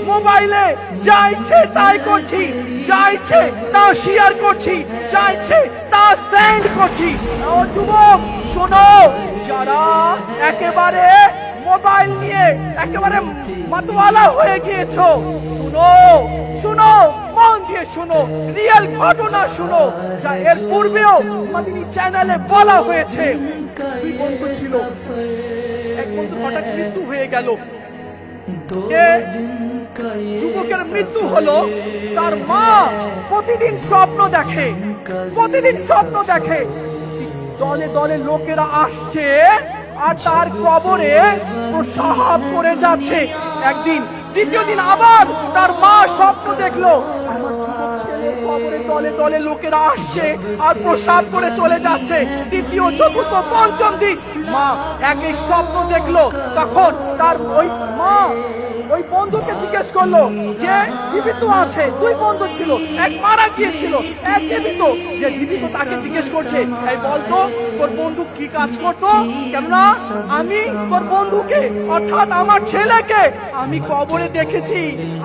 মোবাইলে যা ইচ্ছে তাই করছি, যা ইচ্ছে তা শেয়ার করছি, যা ইচ্ছে তা সেন্ড করছি। ও যুবক শোনো, যারা একেবারে মোবাইল নিয়ে একেবারে মাতোয়ালা হয়ে গিয়েছো, শুনো শুনো, মন দিয়ে শুনো, রিয়েল ঘটনা শুনো। যা এর পূর্বেও মাদিনী চ্যানেলে বলা হয়েছে। দুই বন্ধু ছিল, এক বন্ধু হঠাৎ মৃত্যু হয়ে গেল। যুবকের মৃত্যু হলো, তার মা প্রতিদিন স্বপ্ন দেখে, প্রতিদিন স্বপ্ন দেখে দলে দলে লোকেরা আসছে আর তার কবরে প্রসাব করে যাচ্ছে। একদিন, দ্বিতীয় দিন আবার তার মা স্বপ্ন দেখলো, আমার যুবক ছেলে কবরে দলে দলে লোকেরা আসছে আর প্রসাব করে চলে যাচ্ছে। দ্বিতীয়, চতুর্থ, পঞ্চম দিন মা একই স্বপ্ন দেখলো। তখন তার ওই মা ওই বন্ধুকে জিজ্ঞেস করলো যে জীবিত আছে। দুই বন্ধু ছিল, এক মারা গিয়েছিল, এক জীবিত। যে জীবিত তাকে জিজ্ঞেস করছে, এই বলতো তোর বন্ধু কি কাজ করতো? কেননা আমি তোর বন্ধুকে অর্থাৎ আমার ছেলেকে আমি কবরে দেখেছি,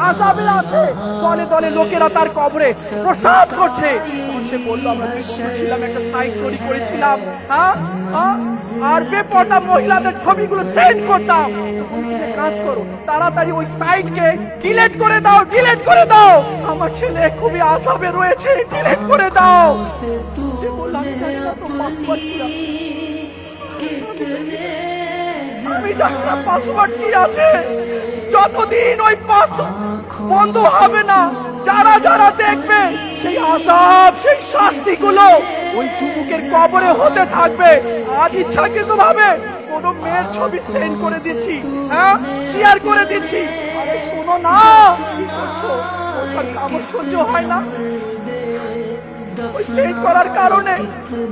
আযাবে আছে, দলে দলে লোকেরা তার কবরে প্রসাদ করছে। সে বললো, আমরা দুই বন্ধু ছিলাম, একটা সাইট তৈরি করেছিলাম, আর বেপরদা মহিলাদের ছবিগুলো সেন্ড করতাম। কাজ করো, তাড়াতাড়ি ওই সাইটকে ডিলিট করে দাও, ডিলিট করে দাও, আমার ছেলে খুবই আযাবে রয়েছে, ডিলিট করে দাও। সে বলল, আমি জানি না তো পাসওয়ার্ড কি আছে, আমি জানি না পাসওয়ার্ড কি আছে। যতদিন ওই পাসওয়ার্ড বন্ধ হবে না, যারা যারা দেখবে সেই আযাব, সেই শাস্তিগুলো ওই যুবকের কবরে হতে থাকবে। আজ ইচ্ছাকৃত ভাবে কোন মেয়ের ছবি সেন্ড করে দিচ্ছি, হ্যাঁ শেয়ার করে দিচ্ছি। আরে শোনো না, কি করছো? আমার সহ্য হয় না। ওই সেন্ড করার কারণে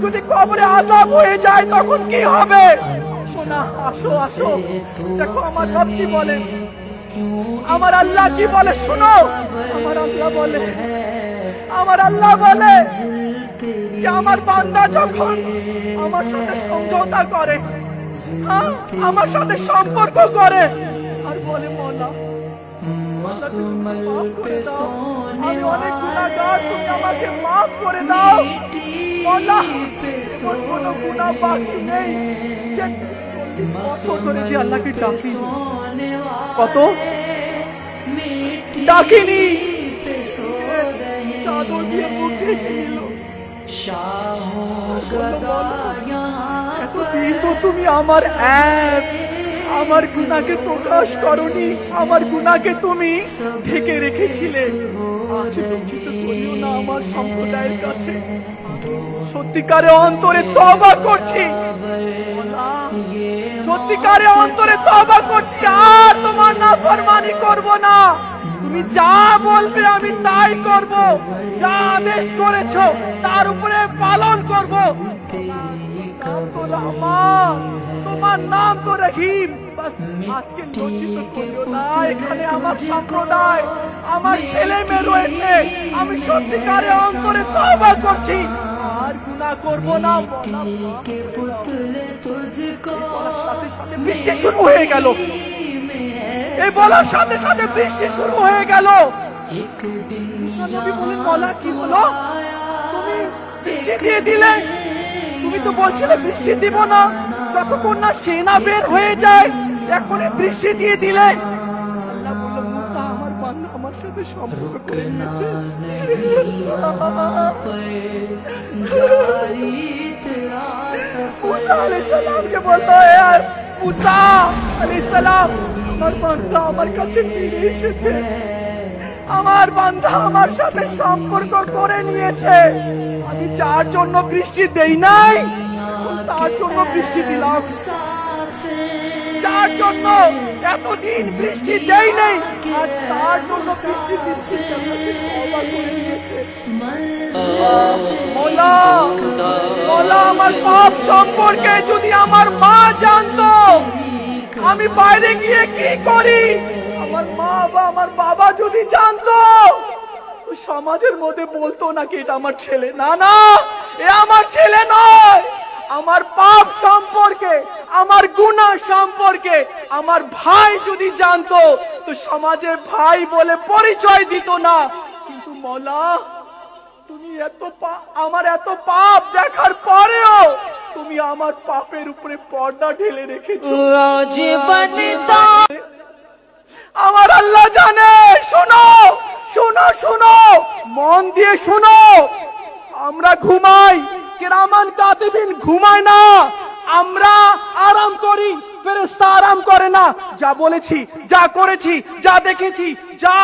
যদি কবরে আযাব হয়ে যায় তখন কি হবে? শোনা, আসো আসো, দেখো আমার রব কি বলে, আমার আল্লাহ কি বলে, শোনো। আমার আল্লাহ বলে, আমার আল্লাহ বলে যে আমার বান্দা যখন আমার সাথে সমঝোতা করে, আমার সাথে সম্পর্ক করে আর বলে, মওলা আমি অনেক গুনাহগার, তুমি আমাকে মাফ করে দাও। মওলা কোনো গুনাহ বাকি নেই। যে 40 বছর ধরে যে আল্লাহকে ডাকি, কত ডাকিনি, চাদর দিয়ে মুখ ঢেকে নিল। এতদিন তো তুমি আমার আমার গুনাহকে প্রকাশ করনি, আমার গুনাহকে তুমি ঢেকে রেখেছিলে। আজ লজ্জিত করিও না আমার সম্প্রদায়ের কাছে। সত্যিকারে অন্তরে তওবা করছি, সত্যিকারে অন্তরে তওবা করছি, আর তোমার নাফরমানি করব না। তুমি যা বলবে আমি তাই করব, যা আদেশ করেছো তার উপরে পালন করব। তোমার নাম তো রহিম। বাস আজকে লজ্জিত করিও না। এখানে আমার সম্প্রদায়, আমার ছেলে মেয়ে রয়েছে, আমি সত্যিকারে অন্তরে তওবা করছি, আর গুনাহ করব না। বৃষ্টি শুরু হয়ে গেল, এই বলার সাথে সাথে বৃষ্টি শুরু হয়ে গেল। নবী বলেন, মওলা কি হলো? তুমি বৃষ্টি দিয়ে দিলে, তুমি তো বলছিলে বৃষ্টি দিব না, যতক্ষণ না সেনা বের হয়ে যায়, এখন বৃষ্টি দিয়ে দিলে। আল্লাহ বলল, মুসা আমার বান্দা আমার সাথে সম্পর্ক করে নিয়েছে। মুসা আলাইহিস সালামকে বলতো, মুসা আলাইহিস সালাম, আমার বান্দা আমার কাছে ফিরে এসেছে, আমার বান্দা আমার সাথে সম্পর্ক করে নিয়েছে। আমি যার জন্য বৃষ্টি দেই নাই, তার জন্য বৃষ্টি দিলাম। যার জন্য এতদিন বৃষ্টি দেই নাই, আজ তার জন্য বৃষ্টি দিচ্ছি। মওলা, মওলা আমার পাপ সম্পর্কে যদি আমার মা জানতো আমি বাইরে গিয়ে কি করি, আমার মা বা আমার বাবা যদি জানতো, সমাজের মধ্যে বলতো নাকি এটা আমার ছেলে। না না, এ আমার ছেলে নয়। আমার পাপ সম্পর্কে, আমার গুনাহ সম্পর্কে আমার ভাই যদি জানতো তো সমাজে ভাই বলে পরিচয় দিত না। কিন্তু মওলা তুমি আমার এত পাপ দেখার পরেও তুমি আমার পাপের উপরে পর্দা ঢেলে রেখেছো। আমার আল্লাহ জানে। শোনো শোনো শোনো, মন দিয়ে শোনো। আমরা ঘুমাই, কিরামান কাতিবিন ঘুমায় না। আমরা আরাম করি, ফেরেশতা আরাম করে না। যা বলেছি, যা করেছি, যা দেখেছি, যা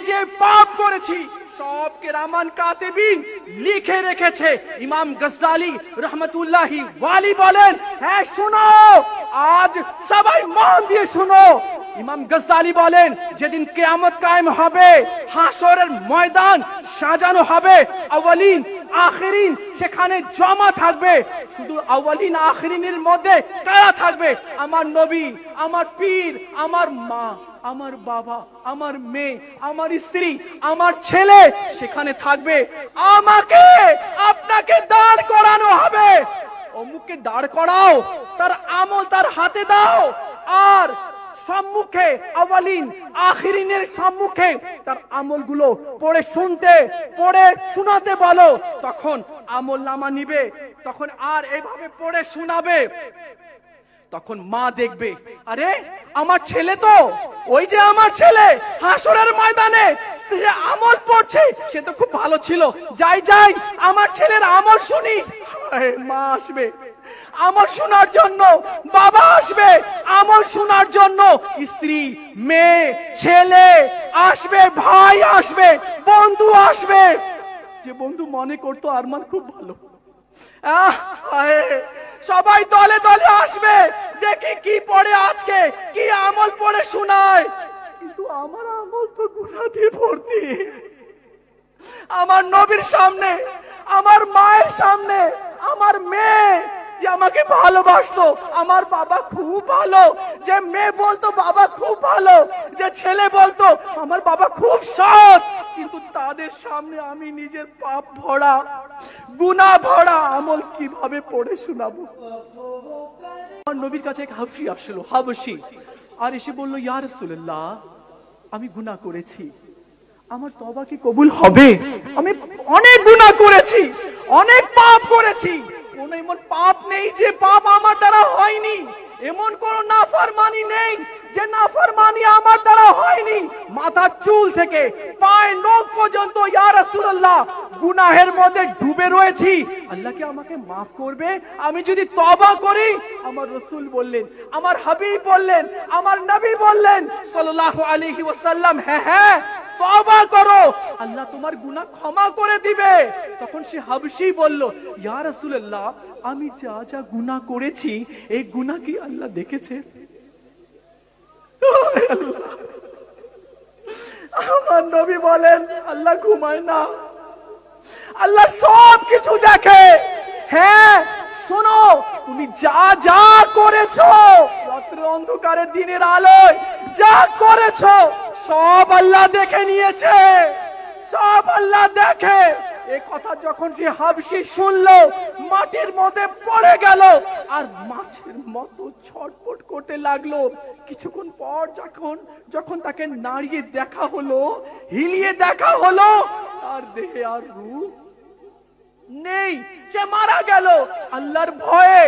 যে পাপ করেছি সব কিরামান কাতিবিন লিখে রেখেছে। ইমাম গজ্জালি রহমতুল্লাহি ওয়ালি বলেন, হ্যাঁ শোনো, আজ সবাই মন দিয়ে শোনো। ইমাম গজ্জালি বলেন, যেদিন কিয়ামত কায়েম হবে, হাসরের ময়দান সাজানো হবে, আউয়ালিন আখিরিন সেখানে জমা থাকবে। শুধু আউয়ালিন আখিরিনের মধ্যে কারা থাকবে? আমার নবী, আমার পীর, আমার মা, আমার বাবা, আমার মেয়ে, আমার স্ত্রী, আমার ছেলে সেখানে থাকবে। আমাকে আপনাকে দাঁড় করানো হবে। অমুককে দাঁড় করাও, তার আমল তার হাতে দাও, আর সম্মুখে আউয়ালিন আখিরিনের সম্মুখে তার আমলগুলো পড়ে শোনাতে বলো। তখন আমল নামা নিবে, তখন আর এইভাবে পড়ে শোনাবে। তখন মা দেখবে, আরে আমার ছেলে তো, ওই যে আমার ছেলে হাসরের ময়দানে যে আমল পড়ছে সে তো খুব ভালো ছিল, যাই আমার ছেলের আমল শুনি। মা আসবে আমল শোনার জন্য, বাবা আসবে আমল শোনার জন্য, স্ত্রী, মেয়ে, ছেলে আসবে, ভাই আসবে, বন্ধু আসবে। যে বন্ধু মনে করতো আরমান খুব ভালো, সবাই দলে দলে আসবে, দেখি কি পড়ে আজকে, কি আমল পড়ে শোনায়। কিন্তু আমার আমল তো গুনাহ দিয়ে ভর্তি। আমার নবীর সামনে, আমার মায়ের সামনে, আমার মেয়ে যে আমাকে ভালোবাসতো, আমার বাবা খুব ভালো, যে মেয়ে বলতো বাবা খুব ভালো, যে ছেলে বলতো আমার বাবা খুব সৎ, কিন্তু তাদের সামনে আমি নিজের পাপ ভরা, গুনাহ ভরা আমল কিভাবে পড়ে শোনাবো? আমার নবীর কাছে এক হাবশী আসলো, হাবশী, আর এসে বললো, ইয়া রাসূলুল্লাহ, আমি গুনাহ করেছি, আমার তওবা কি কবুল হবে? আমি অনেক গুনাহ করেছি, অনেক পাপ করেছি, কোন এমন পাপ নেই যে পাপ আমার দ্বারা হয়নি, এমন কোন নাফরমানি নেই যে নাফরমানি আমার দ্বারা হয়নি। মাথার চুল থেকে পায়ের নখ পর্যন্ত ইয়া রাসূলুল্লাহ গুনাহের মধ্যে ডুবে রয়েছি, আল্লাহ কি আমাকে মাফ করবে আমি যদি তওবা করি? আমার রাসূল বললেন, আমার হাবিব বললেন, আমার নবী বললেন সাল্লাল্লাহু আলাইহি ওয়াসাল্লাম, হ্যাঁ তওবা করো, আল্লাহ তোমার গুনাহ ক্ষমা করে দিবে। তখন সে হাবশী বলল, ইয়া রাসূলুল্লাহ, আমি যা গুনাহ করেছি এই গুনাহ কি আল্লাহ দেখেছে? আমার নবী বলেন, আল্লাহ ঘুমায় না, আল্লাহ সব কিছু দেখে। হ্যাঁ শোনো, তুমি যা করেছো, রাতের অন্ধকারে দিনের আলোয় যা করেছো সব আল্লাহ দেখে নিয়েছে, সব আল্লাহ দেখে। এই কথা যখন সে হাবশী শুনলো, মাটির মধ্যে পড়ে গেল আর মাছের মতো ছটফট করতে লাগলো। কিছুক্ষণ পর যখন তাকে নাড়িয়ে দেখা হলো, হিলিয়ে দেখা হলো, তার দেহে আর রূপ নেই, সে মারা গেল আল্লাহর ভয়ে,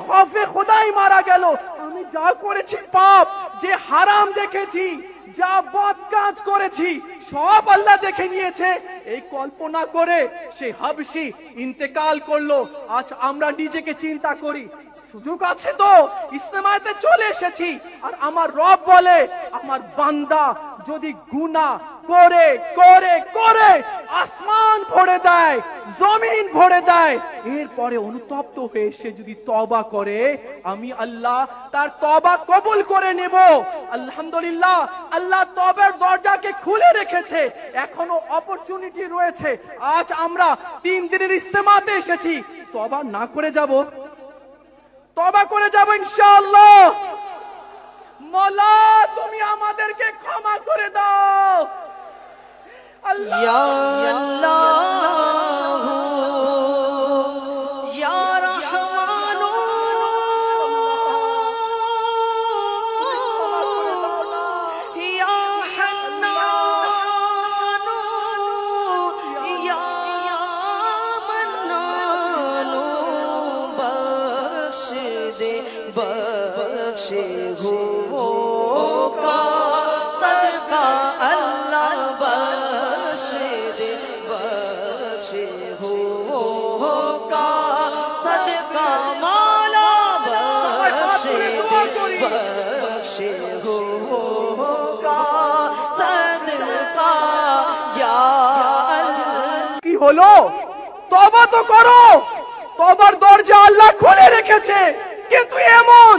খৌফে খোদাই মারা গেল। আমি যা করেছি পাপ, যে হারাম দেখেছি, যা বদ কাজ করেছি সব আল্লাহ দেখে নিয়েছে, এই কল্পনা করে সে হাবশী ইন্তেকাল করলো। আজ আমরা নিজেকে চিন্তা করি, সুযোগ আছে তো, ইস্তেমাতে চলে এসেছি, আর আমার রব বলে, আমার বান্দা যদি গুনাহ করে করে করে আসমান ভরে দেয়, জমিন ভরে দেয়, এরপরে অনুতপ্ত হয়ে সে যদি তওবা করে, আমি আল্লাহ তার তওবা কবুল করে নেব। আলহামদুলিল্লাহ, আল্লাহ তওবার দরজাকে খুলে রেখেছে, এখনো অপরচুনিটি রয়েছে। আজ আমরা 3 দিনের ইস্তেমাতে এসেছি, তওবা না করে যাব, তওবা করে যাব ইনশাআল্লাহ। মওলা তুমি আমাদেরকে ক্ষমা করে দাও। আল্লাহ ইয়া আল্লাহ ইয়া রহমান बख्शे हुओं का सदका अल्लाह बख्शे दे, बख्शे हुओं का सदका मौला बख्शे दे, बख्शे हुओं का सदका या अल्लाह। কি হলো? তওবা তো করো, তওবার দরজা আল্লাহ খুলে রেখেছে, কিন্তু এমন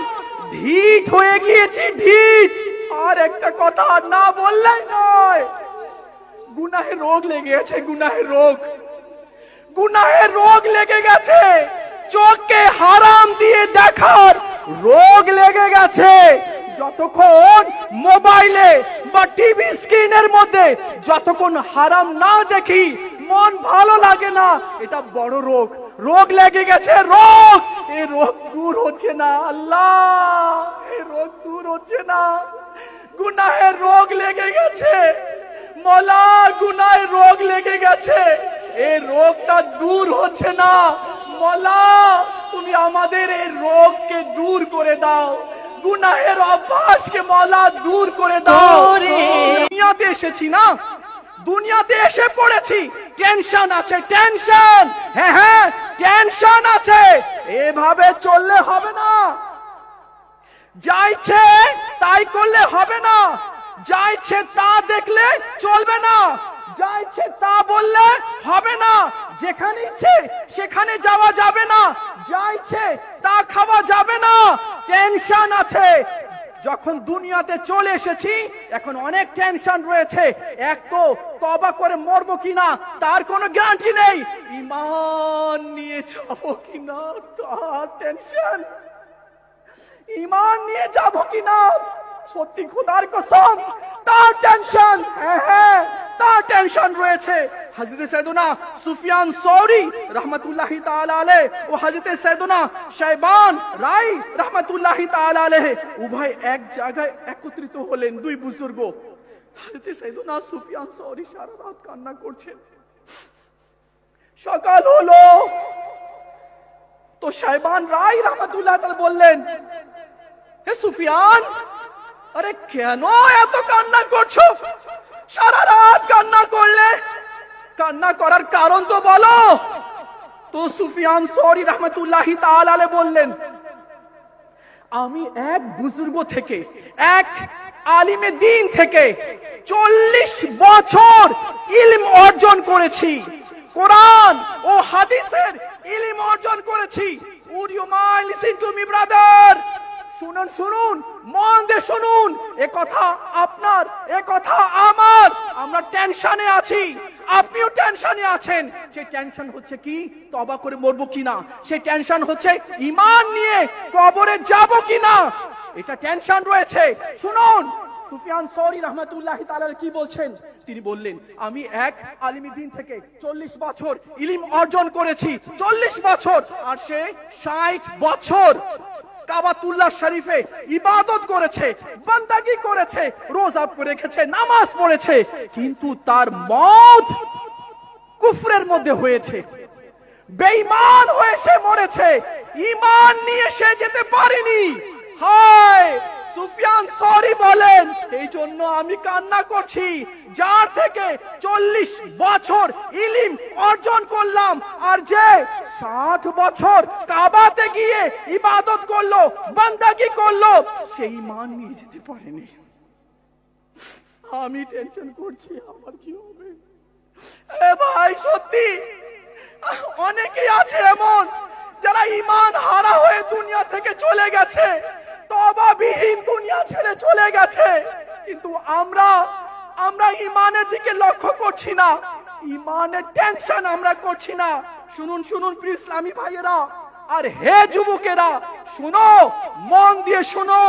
ঢিঠ হয়ে গিয়েছি, ঢিঠ। আর একটা কথা না বললেই নয়, গুনাহের রোগ লেগে গেছে, গুনাহের রোগ, গুনাহের রোগ লেগে গেছে, চোখকে হারাম দিয়ে দেখার রোগ লেগে গেছে। যতক্ষণ মোবাইলে বা টিভি স্ক্রিনের মধ্যে যতক্ষণ হারাম না দেখি মন ভালো লাগে না, এটা বড় রোগ, রোগ লেগে গেছে, রোগ। এই রোগ দূর হচ্ছে না আল্লাহ, এই রোগ দূর হচ্ছে না, গুনাহের রোগ লেগে গেছে মওলা, গুনাহের রোগ লেগে গেছে, এই রোগটা দূর হচ্ছে না মওলা, তুমি আমাদের এই রোগকে দূর করে দাও, গুনাহের অভ্যাসকে মওলা দূর করে দাও। দুনিয়াতে এসেছি না, দুনিয়াতে এসে পড়েছি, টেনশন আছে, টেনশন, হ্যাঁ হ্যাঁ টেনশন আছে, এভাবে চললে হবে না, যা ইচ্ছে তাই করলে হবে না, যা ইচ্ছে তা দেখলে চলবে না, যা ইচ্ছে তা বললে হবে না, যেখানে ইচ্ছে সেখানে যাওয়া যাবে না, যা ইচ্ছে তা খাওয়া যাবে না, টেনশন আছে। যখন দুনিয়াতে চলে এসেছি এখন অনেক টেনশন রয়েছে, এক তো তওবা করে মরবো কিনা তার কোনো গ্যারান্টি নেই, ঈমান নিয়ে যাবো কিনা তার টেনশন, ঈমান নিয়ে যাবো কিনা সত্যি খোদার কসম তার টেনশন, হ্যাঁ হ্যাঁ তার টেনশন রয়েছে। হযরত সাইয়েদনা সুফিয়ান সৌরি রাহমাতুল্লাহি তাআলা আলাইহি ও হযরত সাইয়েদনা শাইবান রাই রাহমাতুল্লাহি তাআলা আলাইহি উভয় এক জায়গায় একত্রিত হলেন, দুই বুজুর্গ। হযরত সাইয়েদনা সুফিয়ান সৌরি সারা রাত কান্না করছেন। সকাল হলো তো শাইবান রাই রাহমাতুল্লাহি তাআলা বললেন, হে সুফিয়ান, আরে কেন এত কান্না করছো, সারা রাত কান্না করলে, কান্না করার কারণ তো বলো। তো সুফিয়ান সৌরি রাহমাতুল্লাহি তাআলা আলাইহি বললেন, আমি এক বুজুর্গ থেকে, এক আলিমে দ্বীন থেকে 40 বছর ইলম অর্জন করেছি, কোরআন ও হাদিসের ইলম অর্জন করেছি। Would you mind listen to me brother? শুনুন শুনুন, মন দিয়ে শুনুন, এ কথা আপনার, এ কথা আমার, আমরা টেনশনে আছি, আপনিও টেনশনে আছেন। সেই টেনশন হচ্ছে কি তওবা করে মরবো কিনা, সেই টেনশন হচ্ছে ঈমান নিয়ে কবরে যাব কিনা, এটা টেনশন রয়েছে। শুনুন সুফিয়ান সৌরি রাহমাতুল্লাহি তাআলা কি বলছেন, তিনি বললেন, আমি এক আলিমে দ্বীন থেকে 40 বছর ইলম অর্জন করেছি, 40 বছর, আর সে 60 বছর কাবাতুল্লাহ শরীফে ইবাদত করেছে, বান্দাগি করেছে, রোজা রেখেছে, নামাজ পড়েছে, কিন্তু তার মওত কুফরের মধ্যে হয়েছে, বেঈমান হয়ে সে মরেছে, ঈমান নিয়ে সে যেতে পারেনি। হায় সুফিয়ান সৌরি বলেন, এই জন্য আমি কান্না করছি, যার থেকে 40 বছর ইলম অর্জন করলাম, আর যে 60 বছর কাবাতে গিয়ে ইবাদত করলো, বান্দাগি করলো, সেই ঈমান নিয়ে যেতে পারেনি। আমি টেনশন করছি আমার কি হবে। এ ভাই সত্যি অনেকেই আছে এমন যারা ঈমান হারা হয়ে দুনিয়া থেকে চলে গেছে, তওবাবিহীন দুনিয়া ছেড়ে চলে গেছে, কিন্তু আমরা ঈমানের দিকে লক্ষ্য করছি না, ঈমানের টেনশন আমরা করছি না। শুনুন শুনুন প্রিয় ইসলামী ভাইয়েরা আর হে যুবকেরা, শুনো, মন দিয়ে শুনো।